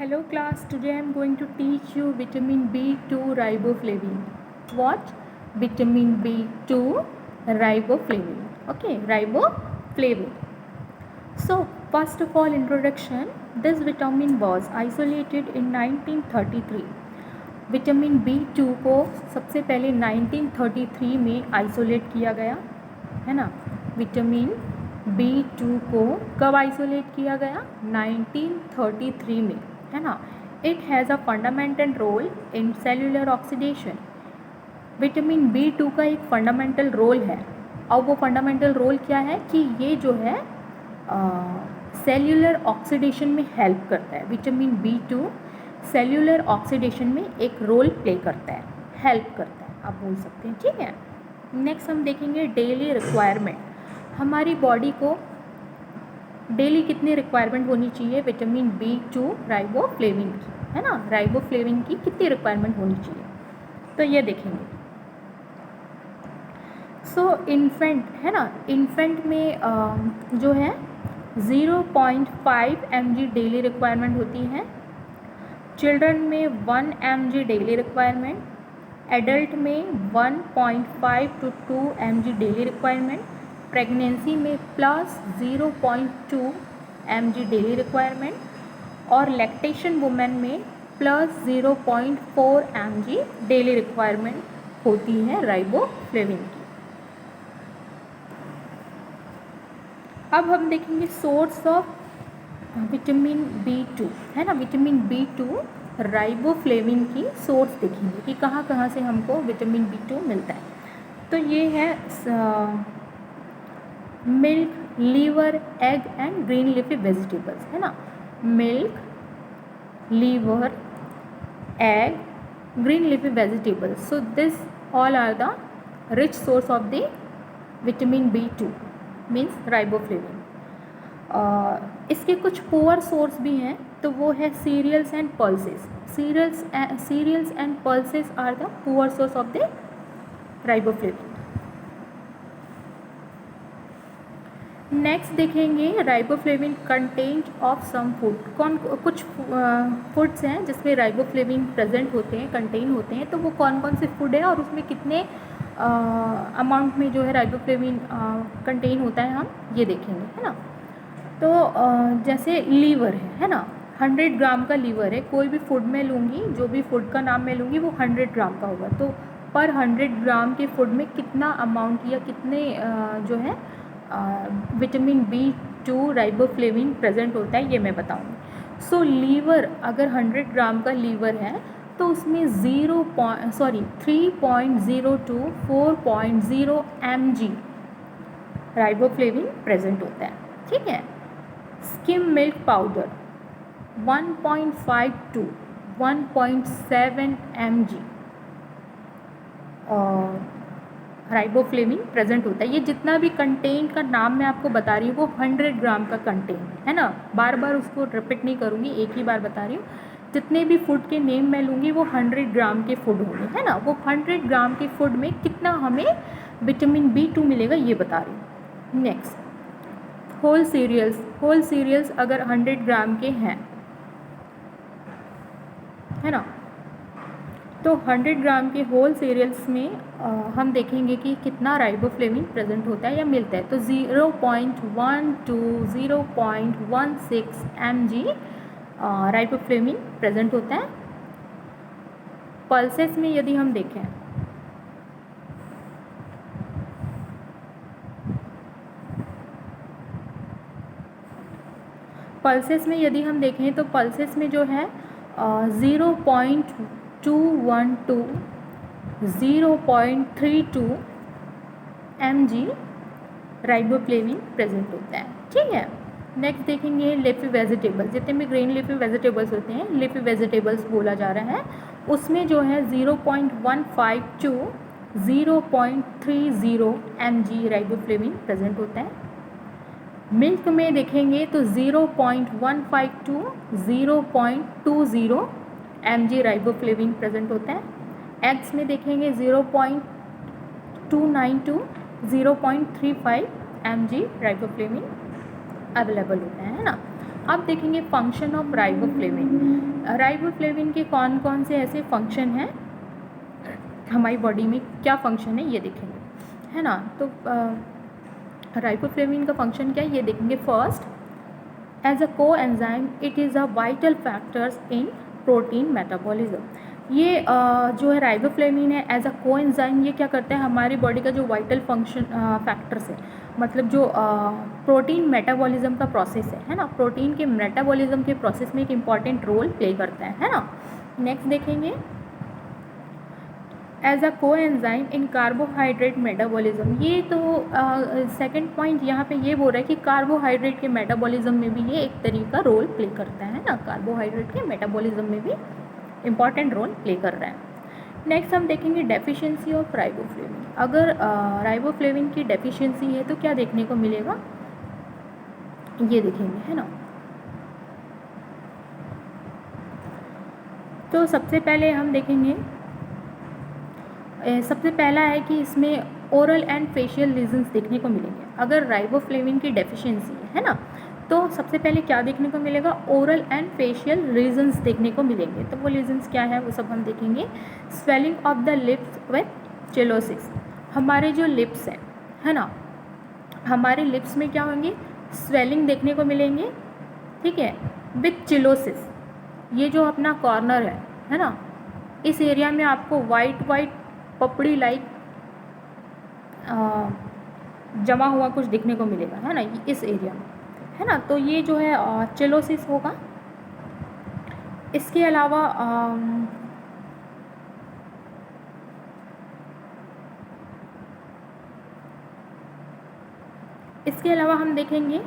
Hello class, today I am going to teach you vitamin B2 riboflavin. What? Vitamin B2 riboflavin. Okay, riboflavin. So, first of all introduction, this vitamin was isolated in 1933. Vitamin B2 को सबसे पहले 1933 में isolate किया गया है ना। Vitamin B2 को कब आइसोलेट किया गया? 1933 में, है ना। It has a fundamental role in cellular oxidation. Vitamin B2 का एक फंडामेंटल रोल है, और वो फंडामेंटल रोल क्या है कि ये जो है सेल्यूलर ऑक्सीडेशन में हेल्प करता है। विटामिन B2 सेल्यूलर ऑक्सीडेशन में एक रोल प्ले करता है, हेल्प करता है, आप बोल सकते हैं, ठीक है। नेक्स्ट हम देखेंगे डेली रिक्वायरमेंट। हमारी बॉडी को डेली कितनी रिक्वायरमेंट होनी चाहिए विटामिन B2 राइबोफ्लेविन की, है ना। राइबोफ्लेविन की कितनी रिक्वायरमेंट होनी चाहिए, तो ये देखेंगे। सो इन्फेंट, है ना, इन्फेंट में जो है 0.5 mg डेली रिक्वायरमेंट होती है। चिल्ड्रन में 1 mg डेली रिक्वायरमेंट, एडल्ट में 1.5 to 2 mg daily requirement, pregnancy में प्लस 0.2 mg डेली रिक्वायरमेंट, और लैक्टेशन वुमेन में प्लस 0.4 mg डेली रिक्वायरमेंट होती है राइबोफ्लेविन की। अब हम देखेंगे सोर्स ऑफ विटामिन B2, है ना। विटामिन B2 राइबोफ्लेविन की सोर्स देखेंगे कि कहाँ कहाँ से हमको विटामिन B2 मिलता है। तो ये है milk, liver, egg and green leafy vegetables, है ना। Milk, liver, egg, green leafy vegetables, so this all are the rich source of the vitamin B2 means riboflavin. इसके कुछ पुअर सोर्स भी हैं, तो वो है cereals and pulses. Cereals and pulses are the poor source of the riboflavin. Next देखेंगे riboflavin content of some food. कुछ foods हैं जिसमें राइबोफ्लेविन प्रेजेंट होते हैं, कंटेन होते हैं, तो वो कौन कौन से फूड है और उसमें कितने अमाउंट में जो है राइबोफ्लेविन कंटेन होता है, हम ये देखेंगे, है ना। तो जैसे लीवर है ना, 100 ग्राम का लीवर है, कोई भी फूड में लूँगी, जो भी फूड का नाम मैं लूँगी वो 100 ग्राम का होगा, तो पर 100 ग्राम के फूड में कितना अमाउंट या कितने जो है विटामिन B2 राइबोफ्लेविन प्रेजेंट होता है, ये मैं बताऊँगी। सो लीवर, अगर 100 ग्राम का लीवर है तो उसमें 3.0 to 4.0 mg राइबोफ्लेविन प्रेजेंट होता है, ठीक है। Skim milk powder 1.5 to 1.7 mg riboflavin present होता है। ये जितना भी कंटेंट का नाम मैं आपको बता रही हूँ वो 100 ग्राम का कंटेंट है ना, बार बार उसको रिपीट नहीं करूँगी, एक ही बार बता रही हूँ। जितने भी फूड के नेम मैं लूँगी वो 100 ग्राम के फूड होंगे, है ना। वो 100 ग्राम के फूड में कितना हमें विटामिन B2 मिलेगा ये बता रही हूँ। नेक्स्ट होल सीरियल्स अगर 100 ग्राम के हैं, है ना, तो 100 ग्राम के होल सीरियल्स में हम देखेंगे कि कितना राइबोफ्लेविन प्रेजेंट होता है या मिलता है। तो 0.1 to 0.16 mg राइबोफ्लेविन प्रेजेंट होता है। पल्सेस में यदि हम देखें, तो पल्सेस में जो है 0.212 0.32 mg राइबोफ्लेविन प्रेजेंट होता है, ठीक है। नेक्स्ट देखेंगे लीफी वेजिटेबल्स। जितने भी ग्रीन लीफी वेजिटेबल्स होते हैं, लीफी वेजिटेबल्स बोला जा रहा है, उसमें जो है 0.15 to 0.30 mg राइबोफ्लेविन प्रेजेंट होता है। मिल्क में देखेंगे तो 0.15 to 0.20 mg राइबोफ्लेविन प्रेजेंट होता है। एग्स में देखेंगे 0.29 to 0.35 mg राइबोफ्लेविन अवेलेबल होता है ना। अब देखेंगे फंक्शन ऑफ राइबोफ्लेविन। राइबोफ्लेविन के कौन कौन से ऐसे फंक्शन हैं, हमारी बॉडी में क्या फंक्शन है ये देखेंगे, है ना। तो राइबोफ्लेविन का फंक्शन क्या है ये देखेंगे। फर्स्ट, एज अ को enzyme it is a vital factors in protein metabolism. ये जो है राइबोफ्लेविन है एज अ को एंजाइम, ये क्या करता है, हमारी बॉडी का जो वाइटल फंक्शन फैक्टर्स है, मतलब जो प्रोटीन मेटाबॉलिज्म का प्रोसेस है ना, प्रोटीन के मेटाबॉलिज्म के प्रोसेस में एक इम्पॉर्टेंट रोल प्ले करता है ना। नेक्स्ट देखेंगे, एज अ को एंजाइम इन कार्बोहाइड्रेट मेटाबॉलिज्म। ये तो सेकंड पॉइंट यहाँ पे ये बोल रहा है कि कार्बोहाइड्रेट के मेटाबॉलिज्म में भी ये एक तरीके का रोल प्ले करता है ना, कार्बोहाइड्रेट के मेटाबॉलिज्म में भी इम्पॉर्टेंट रोल प्ले कर रहा है। नेक्स्ट हम देखेंगे डेफिशिएंसी ऑफ राइबोफ्लेविन। अगर राइबोफ्लेविन की डेफिशिएंसी है तो क्या देखने को मिलेगा, ये देखेंगे, है ना। तो सबसे पहले हम देखेंगे, सबसे पहला है कि इसमें ओरल एंड फेशियल लीजन्स देखने को मिलेंगे। अगर राइबोफ्लेविन की डेफिशिएंसी है ना, तो सबसे पहले क्या देखने को मिलेगा, ओरल एंड फेशियल रीजन्स देखने को मिलेंगे। तो वो रीजन्स क्या है वो सब हम देखेंगे। Swelling of the lips with cheilosis. हमारे जो लिप्स हैं, है ना, हमारे लिप्स में क्या होंगे, स्वेलिंग देखने को मिलेंगे, ठीक है, विथ चिलोसिस। ये जो अपना कॉर्नर है ना, इस एरिया में आपको वाइट वाइट पपड़ी लाइक जमा हुआ कुछ दिखने को मिलेगा, है ना, इस एरिया में, है ना। तो ये जो है चिलोसिस होगा। इसके अलावा हम देखेंगे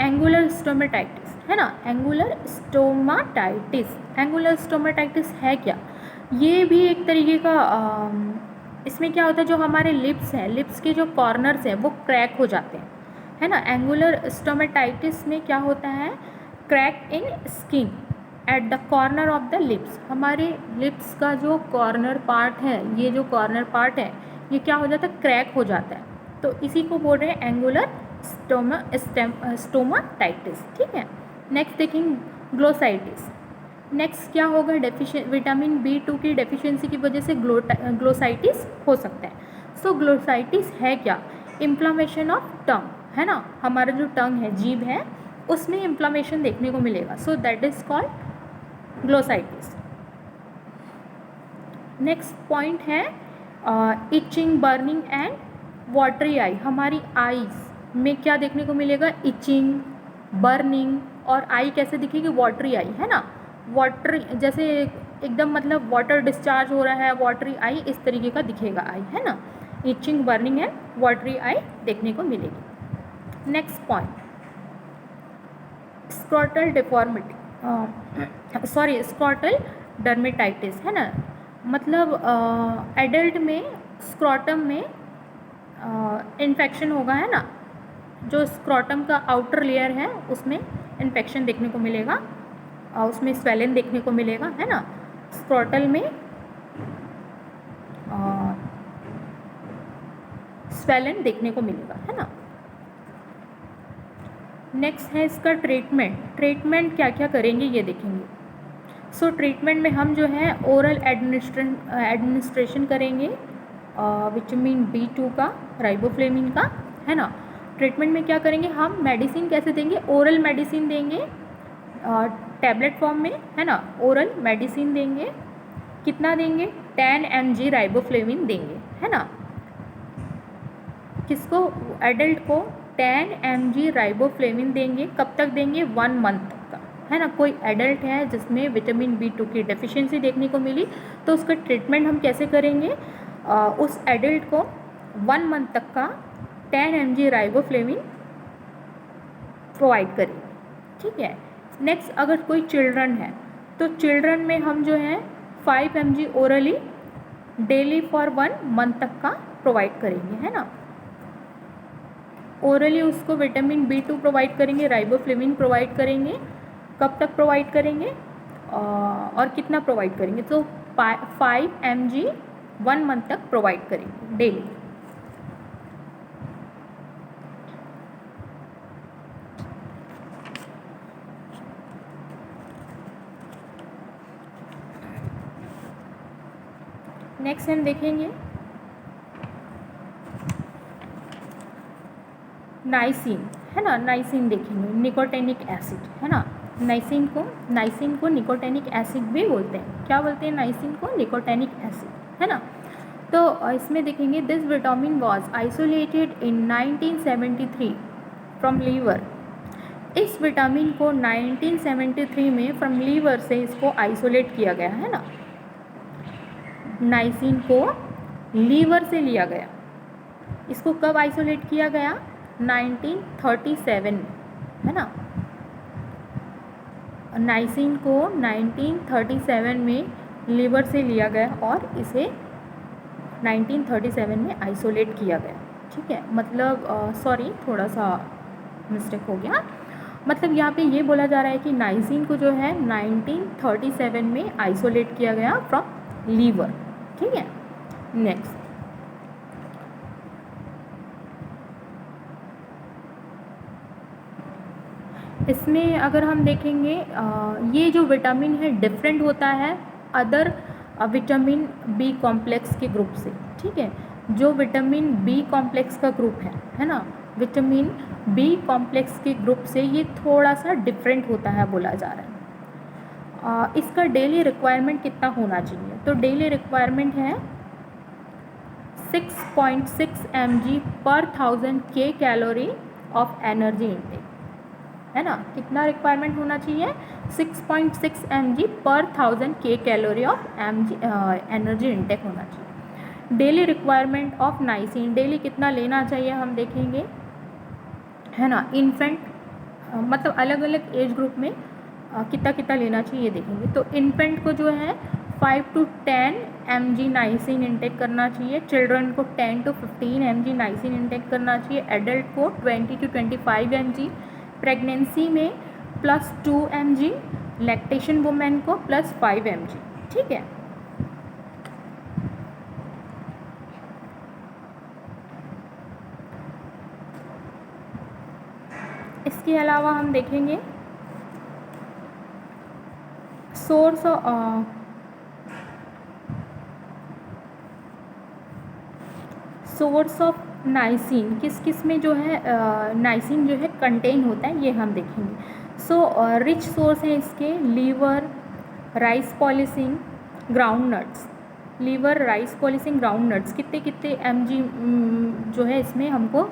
एंगुलर स्टोमेटाइटिस, है ना, एंगुलर स्टोमाटाइटिस। एंगुलर स्टोमेटाइटिस है क्या, ये भी एक तरीके का इसमें क्या होता है, जो हमारे लिप्स हैं, लिप्स के जो कॉर्नर्स हैं वो क्रैक हो जाते हैं, है ना। एंगुलर स्टोमेटाइटिस में क्या होता है, crack in skin at the corner of the lips. हमारे लिप्स का जो कॉर्नर पार्ट है, ये जो कॉर्नर पार्ट है ये क्या हो जाता है, क्रैक हो जाता है। तो इसी को बोल रहे हैं एंगुलर स्टोमाटाइटिस, ठीक है। नेक्स्ट देखेंगे ग्लोसाइटिस। नेक्स्ट क्या होगा, विटामिन B2 की डेफिशिएंसी की वजह से ग्लोसाइटिस हो सकता है। सो ग्लोसाइटिस है क्या, इन्फ्लामेशन ऑफ टंग, है ना, हमारा जो टंग है, जीभ है, उसमें इन्फ्लामेशन देखने को मिलेगा। So that is called glossitis. Next point है इचिंग, बर्निंग एंड वाटरी आई। हमारी आईज में क्या देखने को मिलेगा, इचिंग, बर्निंग, और आई कैसे दिखेगी, वाटरी आई, है ना। वाटर जैसे एकदम मतलब वाटर डिस्चार्ज हो रहा है, वाटरी आई, इस तरीके का दिखेगा आई, है ना। इचिंग, बर्निंग एंड वाटरी आई देखने को मिलेगी। Next point, scrotal deformity, scrotal dermatitis, है ना, मतलब एडल्ट में स्क्रॉटम में इन्फेक्शन होगा, है ना, जो स्क्रॉटम का आउटर लेयर है उसमें इन्फेक्शन देखने को मिलेगा, उसमें स्वेलन देखने को मिलेगा, है ना, स्क्रॉटल में स्वेलन देखने को मिलेगा, है ना। नेक्स्ट है इसका ट्रीटमेंट क्या क्या करेंगे ये देखेंगे। सो ट्रीटमेंट में हम जो है ओरल एडमिनिस्ट्रेशन करेंगे विटामिन B2 का, राइबोफ्लेविन का, है ना। ट्रीटमेंट में क्या करेंगे, हम मेडिसिन कैसे देंगे, ओरल मेडिसिन देंगे टैबलेट फॉर्म में, है ना, ओरल मेडिसिन देंगे। कितना देंगे, 10 mg राइबोफ्लेविन देंगे, है ना। किसको, एडल्ट को 10 mg राइबोफ्लेविन देंगे। कब तक देंगे, 1 मंथ तक का, है ना। कोई एडल्ट है जिसमें विटामिन B2 की डेफिशिएंसी देखने को मिली तो उसका ट्रीटमेंट हम कैसे करेंगे, उस एडल्ट को 1 मंथ तक का 10 mg राइबोफ्लेविन प्रोवाइड करेंगे, ठीक है। नेक्स्ट अगर कोई चिल्ड्रन है तो चिल्ड्रन में हम जो है 5 mg orally daily for 1 month तक का प्रोवाइड करेंगे, है ना। ओरली उसको विटामिन B2 प्रोवाइड करेंगे, राइबोफ्लेविन प्रोवाइड करेंगे। कब तक प्रोवाइड करेंगे और कितना प्रोवाइड करेंगे, तो 5 mg 1 मंथ तक प्रोवाइड करेंगे डेली। नेक्स्ट हम देखेंगे नाइसिन, है ना। नाइसिन देखेंगे, निकोटेनिक एसिड, है ना। नाइसिन को निकोटेनिक एसिड भी बोलते हैं। क्या बोलते हैं? नाइसिन को निकोटेनिक एसिड, है ना। तो इसमें देखेंगे this vitamin was isolated in 1973 from liver. इस विटामिन को 1973 में फ्रॉम लीवर से इसको आइसोलेट किया गया, है ना। नाइसिन को लीवर से लिया गया। इसको कब आइसोलेट किया गया? 1937 में, है ना। नाइसिन को 1937 में लीवर से लिया गया और इसे 1937 में आइसोलेट किया गया, ठीक है। मतलब सॉरी, थोड़ा सा मिस्टेक हो गया। मतलब यहाँ पे ये बोला जा रहा है कि नाइसिन को जो है 1937 में आइसोलेट किया गया फ्रॉम लीवर, ठीक है। नेक्स्ट इसमें अगर हम देखेंगे ये जो विटामिन है डिफरेंट होता है अदर विटामिन बी कॉम्प्लेक्स के ग्रुप से, ठीक है। जो विटामिन बी कॉम्प्लेक्स का ग्रुप है ना, विटामिन बी कॉम्प्लेक्स के ग्रुप से ये थोड़ा सा डिफरेंट होता है बोला जा रहा है। इसका डेली रिक्वायरमेंट कितना होना चाहिए? तो डेली रिक्वायरमेंट है 6.6 mg पर 1000 K calorie of energy intake, है ना। कितना रिक्वायरमेंट होना चाहिए? 6.6 mg पर 1000 K calorie of energy intake होना चाहिए। Daily requirement of niacin, daily कितना लेना चाहिए हम देखेंगे, है ना। इन्फेंट मतलब अलग अलग एज ग्रुप में कितना कितना लेना चाहिए देखेंगे। तो इन्फेंट को जो है 5 to 10 mg नाइसिन इंटेक करना चाहिए। चिल्ड्रन को 10 to 15 mg नाइसिन इंटेक करना चाहिए। एडल्ट को 20 to 25 mg। प्रेगनेंसी में +2 mg, लैक्टेशन वुमेन को +5 mg, ठीक है। इसके अलावा हम देखेंगे सोर्स ऑफ नाइसिन किस किस में जो है नाइसिन जो है कंटेन होता है, ये हम देखेंगे। रिच सोर्स है इसके liver, rice polishing, ground nuts. Liver, rice polishing, ground nuts कितने कितने mg जो है इसमें हमको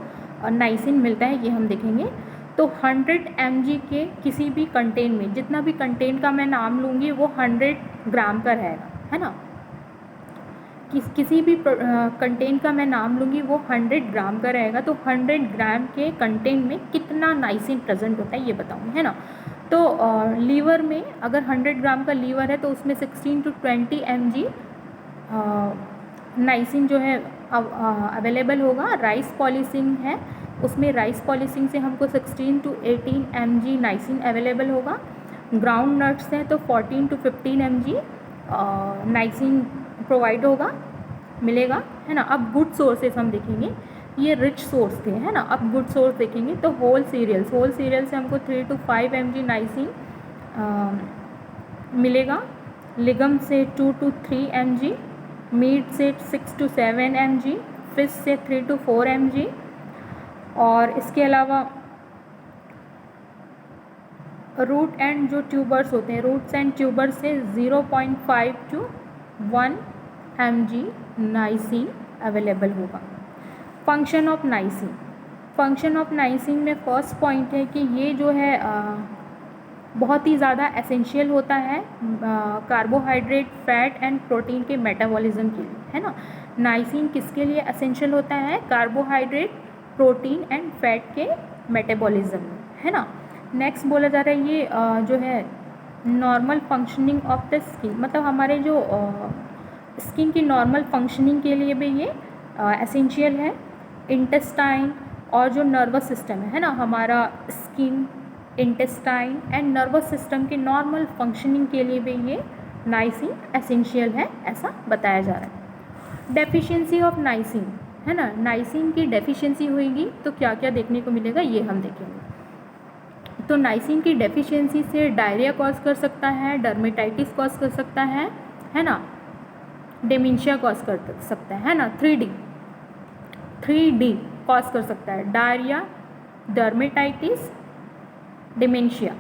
नाइसिन मिलता है, ये हम देखेंगे। तो 100 mg के किसी भी कंटेन में, जितना भी कंटेन का मैं नाम लूँगी वो 100 ग्राम का रहेगा, है ना। किसी भी कंटेन का मैं नाम लूँगी वो 100 ग्राम का रहेगा। तो 100 ग्राम के कंटेन में कितना नाइसिन प्रेजेंट होता है ये बताऊँगी, है ना। तो लीवर में अगर 100 ग्राम का लीवर है तो उसमें 16 to 20 mg नाइसिन जो है अवेलेबल होगा। राइस पॉलिसिंग है, उसमें राइस पॉलिसिंग से हमको 16 to 18 mg नाइसिन अवेलेबल होगा। ग्राउंड नट्स हैं तो 14 to 15 mg नाइसिन प्रोवाइड होगा, मिलेगा, है ना। अब गुड सोर्सेस हम देखेंगे, ये रिच सोर्स थे, है ना। अब गुड सोर्स देखेंगे तो होल सीरियल से हमको 3 to 5 mg नाइसिन मिलेगा। लिगम से 2 to 3 mg, मीट से 6 to 7 mg, फिश से 3 to 4 mg। और इसके अलावा रूट एंड जो ट्यूबर्स होते हैं, रूट्स एंड ट्यूबर्स से 0.5 to 1 mg नाइसिन अवेलेबल होगा। फंक्शन ऑफ नाइसिन में फर्स्ट पॉइंट है कि ये जो है बहुत ही ज़्यादा एसेंशियल होता है कार्बोहाइड्रेट, फैट एंड प्रोटीन के मेटाबॉलिज्म के लिए, है ना। नाइसिन किसके लिए एसेंशियल होता है? कार्बोहाइड्रेट, प्रोटीन एंड फैट के मेटाबॉलिज्म में, है ना। नेक्स्ट बोला जा रहा है ये जो है normal functioning of the skin, मतलब हमारे जो स्किन की नॉर्मल फंक्शनिंग के लिए भी ये एसेंशियल है। इंटेस्टाइन और जो नर्वस सिस्टम है ना, हमारा skin, intestine and nervous system के नॉर्मल फंक्शनिंग के लिए भी ये नाइसिन एसेंशियल है, ऐसा बताया जा रहा है। डेफिशिएंसी ऑफ नाइसिन, है ना। नाइसिन की डेफिशिएंसी होगी तो क्या क्या देखने को मिलेगा ये हम देखेंगे। तो नाइसिन की डेफिशिएंसी से डायरिया कॉज कर सकता है, डर्मेटाइटिस कॉज कर सकता है ना। डिमेंशिया कॉज कर सकता है ना। 3D कॉज कर सकता है, डायरिया, डर्मेटाइटिस, डिमेंशिया।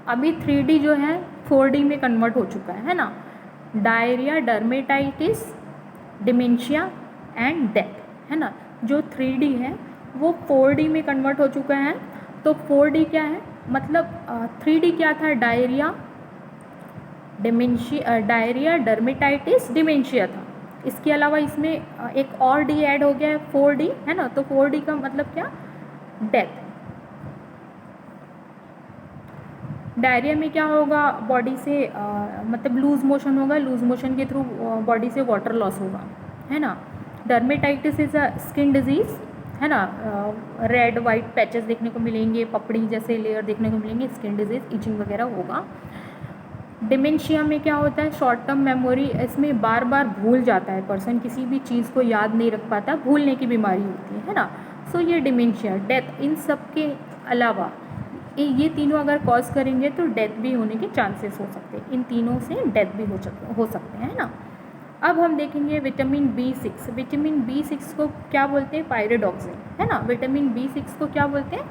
अभी 3D जो है 4D में कन्वर्ट हो चुका है ना। Diarrhoea, dermatitis, dementia and death, है ना। जो 3D है वो 4D में कन्वर्ट हो चुका है। तो 4D क्या है, मतलब 3D क्या था, डायरिया, डायरिया, डर्मेटाइटिस, डिमेंशिया था। इसके अलावा इसमें एक और डी ऐड हो गया है, 4D, है ना। तो 4D का मतलब क्या, डेथ। डायरिया में क्या होगा, बॉडी से मतलब लूज मोशन होगा, लूज मोशन के थ्रू बॉडी से वाटर लॉस होगा, है ना। Dermatitis is a skin disease, है ना। रेड वाइट पैचेस देखने को मिलेंगे, पपड़ी जैसे लेयर देखने को मिलेंगे, स्किन डिजीज़, इचिंग वगैरह होगा। डिमेंशिया में क्या होता है, शॉर्ट टर्म मेमोरी, इसमें बार बार भूल जाता है पर्सन, किसी भी चीज़ को याद नहीं रख पाता, भूलने की बीमारी होती है ना। सो ये डिमेंशिया, डेथ, इन सब के अलावा ये तीनों अगर कॉज करेंगे तो डेथ भी होने के चांसेस हो सकते हैं। इन तीनों से डेथ भी हो सकते हैं ना। अब हम देखेंगे विटामिन B6। विटामिन B6 को क्या बोलते हैं, पायरिडॉक्सिन, है ना। विटामिन B6 को क्या बोलते हैं,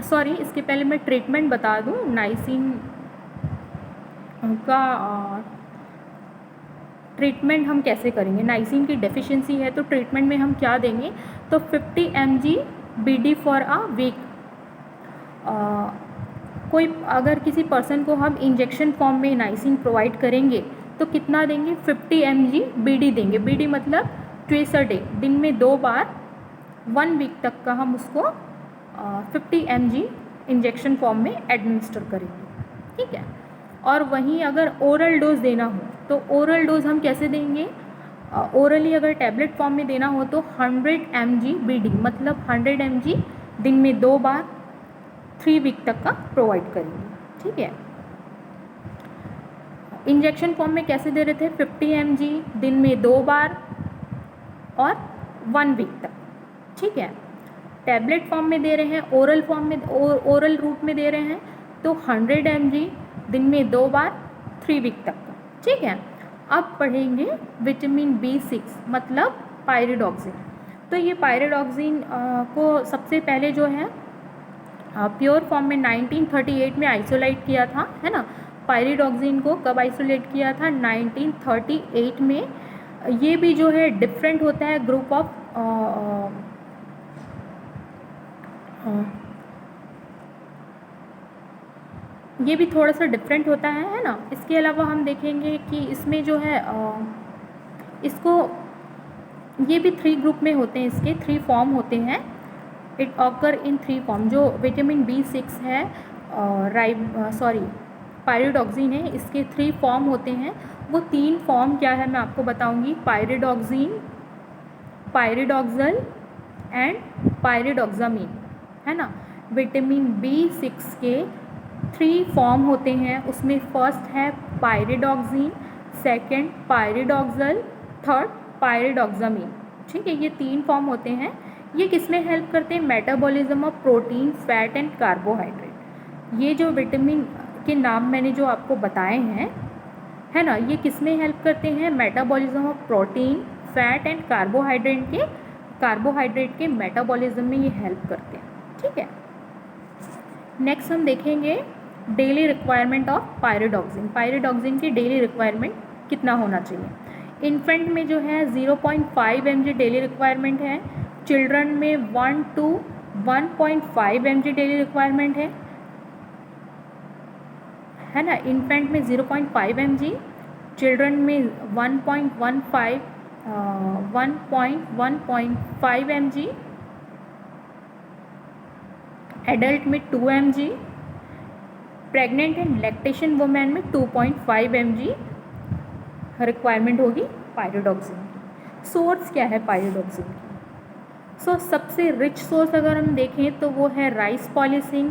सॉरी इसके पहले मैं ट्रीटमेंट बता दूँ। नाइसिन का ट्रीटमेंट हम कैसे करेंगे, नाइसिन की डेफिशिएंसी है तो ट्रीटमेंट में हम क्या देंगे, तो 50 mg BD for a week. कोई अगर किसी पर्सन को हम इंजेक्शन फॉर्म में नाइसिन प्रोवाइड करेंगे तो कितना देंगे, 50 mg BD देंगे। BD मतलब ट्विस अ डे, दिन में 2 बार 1 वीक तक का हम उसको 50 mg इंजेक्शन फॉर्म में एडमिनिस्टर करेंगे, ठीक है। और वहीं अगर ओरल डोज देना हो तो ओरल डोज हम कैसे देंगे, ओरली अगर टैबलेट फॉर्म में देना हो तो 100 mg BD मतलब 100 mg दिन में 2 बार 3 वीक तक का प्रोवाइड करेंगे, ठीक है। इंजेक्शन फॉर्म में कैसे दे रहे थे, 50 mg दिन में 2 बार और 1 वीक तक, ठीक है। टैबलेट फॉर्म में दे रहे हैं, ओरल फॉर्म में, ओरल रूट में दे रहे हैं तो 100 mg दिन में 2 बार 3 वीक तक का, ठीक है। अब पढ़ेंगे विटामिन B6 मतलब पायरिडॉक्सिन। तो ये पायरिडॉक्सिन को सबसे पहले जो है प्योर फॉर्म में 1938 में आइसोलेट किया था, है ना। पायरिडॉक्सिन को कब आइसोलेट किया था, 1938 में। ये भी जो है डिफरेंट होता है, ग्रुप ऑफ ये भी थोड़ा सा डिफरेंट होता है ना। इसके अलावा हम देखेंगे कि इसमें जो है इसको, ये भी 3 ग्रुप में होते हैं, इसके 3 फॉर्म होते हैं। It occur in 3 form. जो विटामिन B6 है, पायरिडॉक्सिन है, इसके 3 फॉर्म होते हैं। वो 3 फॉर्म क्या है मैं आपको बताऊंगी, पायरिडॉक्सिन, पायरिडॉक्सल एंड पायरिडॉक्सामीन, है ना। विटामिन B6 के 3 फॉर्म होते हैं, उसमें फर्स्ट है पायरिडॉक्सिन, सेकंड पायरिडॉक्सल, थर्ड पायरिडॉक्सामीन, ठीक है। ये 3 फॉर्म होते हैं। ये किस में हेल्प करते हैं, metabolism of protein, fat and carbohydrate. ये जो विटामिन के नाम मैंने जो आपको बताए हैं, है ना, ये किस में हेल्प करते हैं, metabolism of protein, fat and carbohydrate के मेटाबॉलिज्म में ये हेल्प करते हैं, ठीक है। नेक्स्ट हम देखेंगे daily requirement of pyridoxine. Pyridoxine की डेली रिक्वायरमेंट कितना होना चाहिए। इन्फेंट में जो है 0.5 mg डेली रिक्वायरमेंट है, चिल्ड्रन में 1 to 1.5 mg डेली रिक्वायरमेंट है ना। इन्फेंट में 0.5 mg, चिल्ड्रन में 1.15 mg, एडल्ट में 2 mg, pregnant and lactation women में 2.5 mg रिक्वायरमेंट होगी पायरिडॉक्सिन की। सोर्स क्या है पायरिडॉक्सिन की, सबसे रिच सोर्स अगर हम देखें तो वो है राइस पॉलिसिंग,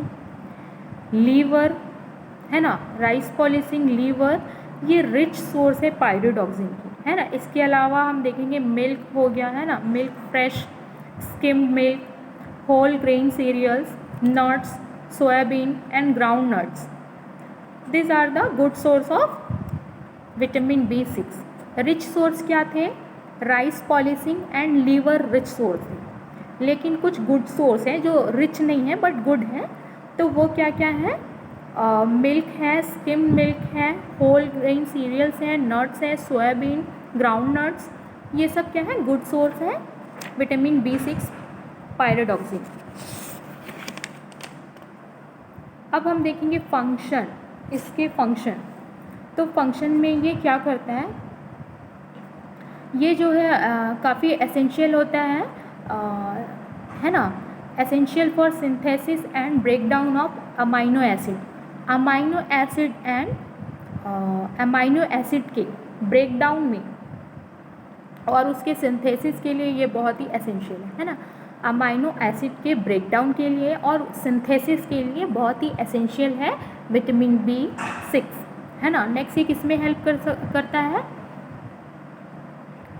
लीवर, है ना। राइस पॉलिसिंग, लीवर, ये रिच सोर्स है पायरिडॉक्सिन की, है ना। इसके अलावा हम देखेंगे मिल्क हो गया, है ना, milk, fresh skimmed milk, whole grain cereals, nuts, soybean and ground nuts, these are the good source of vitamin B6। Rich source क्या थे? Rice polishing and liver rich source थे। लेकिन कुछ गुड सोर्स हैं जो रिच नहीं है but good है, तो वो क्या क्या है? मिल्क है, स्किम मिल्क है, होल ग्रेन सीरियल्स हैं, नट्स है, सोयाबीन, ग्राउंड नट्स, ये सब क्या है? गुड सोर्स है विटामिन B6 पायरोडॉक्सिन। अब हम देखेंगे फंक्शन, इसके फंक्शन। तो फंक्शन में ये क्या करता है? ये जो है काफ़ी एसेंशियल होता है ना, essential for synthesis and breakdown of amino acid. Amino acid and amino acid के ब्रेकडाउन में और उसके सिंथेसिस के लिए ये बहुत ही एसेंशियल है ना। अमाइनो एसिड के ब्रेकडाउन के लिए और सिंथेसिस के लिए बहुत ही एसेंशियल है विटामिन B6, है ना। नेक्स्ट ये किसमें हेल्प करता है?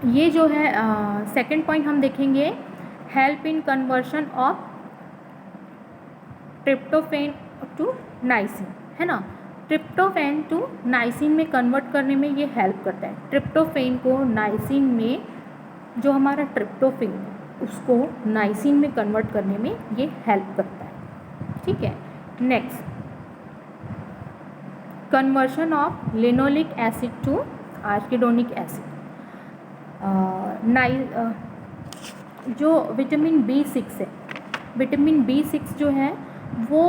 ये जो है सेकंड पॉइंट हम देखेंगे, help in conversion of tryptophan to niacin, है ना। ट्रिप्टोफैन टू नाइसिन में कन्वर्ट करने में ये हेल्प करता है। ट्रिप्टोफैन को नाइसिन में, जो हमारा ट्रिप्टोफैन उसको नाइसिन में कन्वर्ट करने में ये हेल्प करता है, ठीक है। Next, conversion of linoleic acid to arachidonic acid. जो विटामिन B6 है, विटामिन B6 जो है वो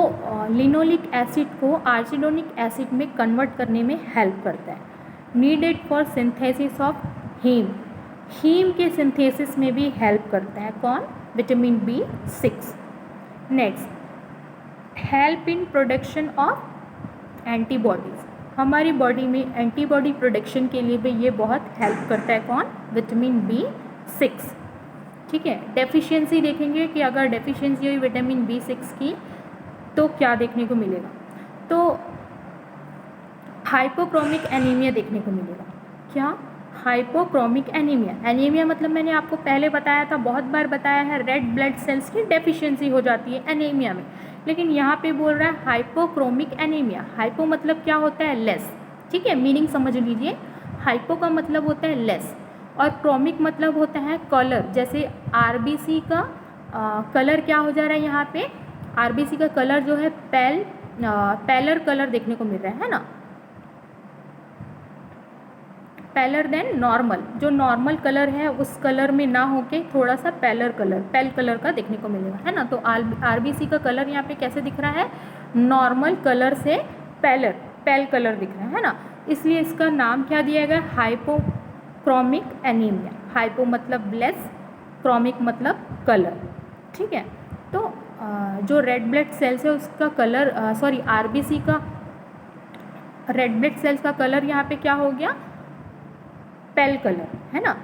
लिनोलिक एसिड को आर्किडोनिक एसिड में कन्वर्ट करने में हेल्प करता है। Needed for synthesis of heme, heme के सिंथेसिस में भी हेल्प करता है कौन? Vitamin B6। Next, help in production of antibodies, हमारी बॉडी में एंटीबॉडी प्रोडक्शन के लिए भी ये बहुत हेल्प करता है कौन? विटामिन B6, ठीक है। डेफिशिएंसी देखेंगे कि अगर डेफिशिएंसी हुई विटामिन B6 की तो क्या देखने को मिलेगा? तो हाइपोक्रोमिक एनीमिया देखने को मिलेगा। क्या? Hypochromic anaemia. एनीमिया मतलब मैंने आपको पहले बताया था, बहुत बार बताया है, रेड ब्लड सेल्स की डेफिशिएंसी हो जाती है एनीमिया में। लेकिन यहाँ पे बोल रहा है हाइपोक्रोमिक एनीमिया। हाइपो मतलब क्या होता है? लेस, ठीक है, मीनिंग समझ लीजिए। हाइपो का मतलब होता है लेस और क्रोमिक मतलब होता है कलर। जैसे RBC का कलर क्या हो जा रहा है यहाँ पे? RBC का कलर जो है पैलर कलर देखने को मिल रहा है ना, पैलर देन नॉर्मल। जो नॉर्मल कलर है उस कलर में ना होके थोड़ा सा पैल कलर का देखने को मिलेगा, है ना। तो RBC का कलर यहाँ पे कैसे दिख रहा है? नॉर्मल कलर से पैल कलर दिख रहा है ना, इसलिए इसका नाम क्या दिया गया? Hypochromic anaemia. हाइपो मतलब लेस, क्रोमिक मतलब कलर, ठीक है। तो जो रेड ब्लड सेल्स है उसका कलर, RBC का रेड ब्लड सेल्स का कलर यहाँ पे क्या हो गया? पेल कलर, है ना।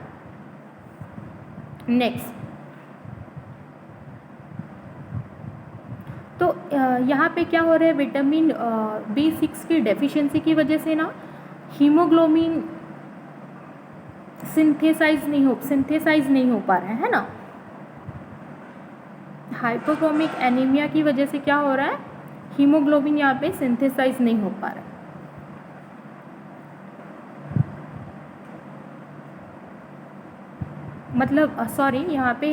नेक्स्ट, तो यहाँ पे क्या हो रहा है? विटामिन B6 की डेफिशिएंसी की वजह से ना हीमोग्लोबिन सिंथेसाइज नहीं हो पा रहा है ना। हाइपोक्रोमिक एनीमिया की वजह से क्या हो रहा है? हीमोग्लोबिन यहाँ पे सिंथेसाइज नहीं हो पा रहा है। मतलब यहाँ पे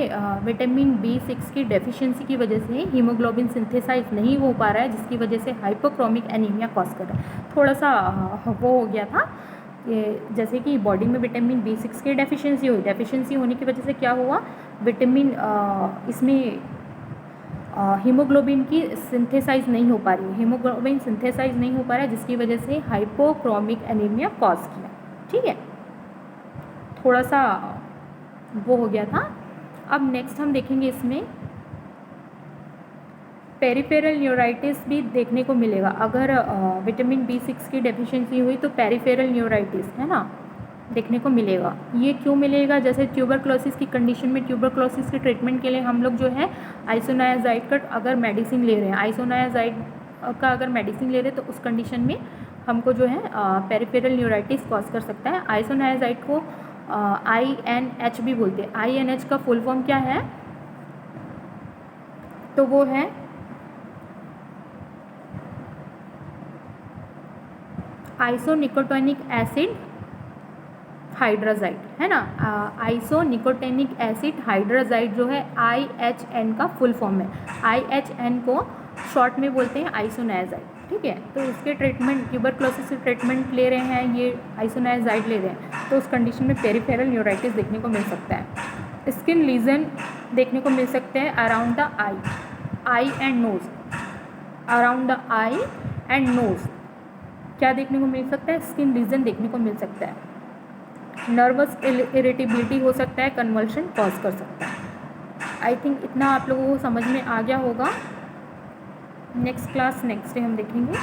विटामिन B6 की डेफिशिएंसी की वजह से हीमोग्लोबिन सिंथेसाइज नहीं हो पा रहा है, जिसकी वजह से हाइपोक्रोमिक एनीमिया कॉज कर रहा है। थोड़ा सा वो हो गया था, जैसे कि बॉडी में विटामिन B6 की डेफिशिएंसी होने की वजह से क्या हुआ? विटामिन इसमें हीमोग्लोबिन की सिंथेसाइज नहीं हो पा रही है, हीमोग्लोबिन सिंथेसाइज नहीं हो पा रहा है, जिसकी वजह से हाइपोक्रोमिक एनीमिया कॉज किया, ठीक है। थोड़ा सा वो हो गया था। अब नेक्स्ट हम देखेंगे इसमें पेरिफेरल न्यूराइटिस भी देखने को मिलेगा। अगर विटामिन B6 की डेफिशिएंसी हुई तो पेरिफेरल न्यूराइटिस, है ना, देखने को मिलेगा। ये क्यों मिलेगा? जैसे ट्यूबरक्लोसिस की कंडीशन में, ट्यूबरक्लोसिस के ट्रीटमेंट के लिए हम लोग जो है आइसोनायाजाइड का अगर मेडिसिन ले रहे हैं, आइसोनायाजाइड का अगर मेडिसिन ले रहे हैं तो उस कंडीशन में हमको जो है पेरिफेरल न्यूराइटिस कॉज कर सकता है। आइसोनायाजाइड को INH भी बोलते हैं। INH का फुल फॉर्म क्या है? तो वो है आइसोनिकोटिनिक एसिड हाइड्राजाइड, है ना, आइसोनिकोटेनिक एसिड हाइड्राजाइड जो है IHN का फुल फॉर्म है। IHN को शॉर्ट में बोलते हैं आइसोनायाजाइड, ठीक है। तो इसके ट्रीटमेंट, ट्यूबरक्लोसिस से ट्रीटमेंट ले रहे हैं, ये आइसोनायाजाइड ले रहे हैं, तो उस कंडीशन में पेरिफेरल न्यूराइटिस देखने को मिल सकता है। स्किन लीजन देखने को मिल सकते हैं around the eye and nose, around the eye and nose क्या देखने को मिल सकता है, स्किन लीजन देखने को मिल सकता है। नर्वस इरिटेबिलिटी हो सकता है, कन्वल्शन कॉज कर सकता है। आई थिंक इतना आप लोगों को समझ में आ गया होगा। नेक्स्ट क्लास नेक्स्ट डे हम देखेंगे।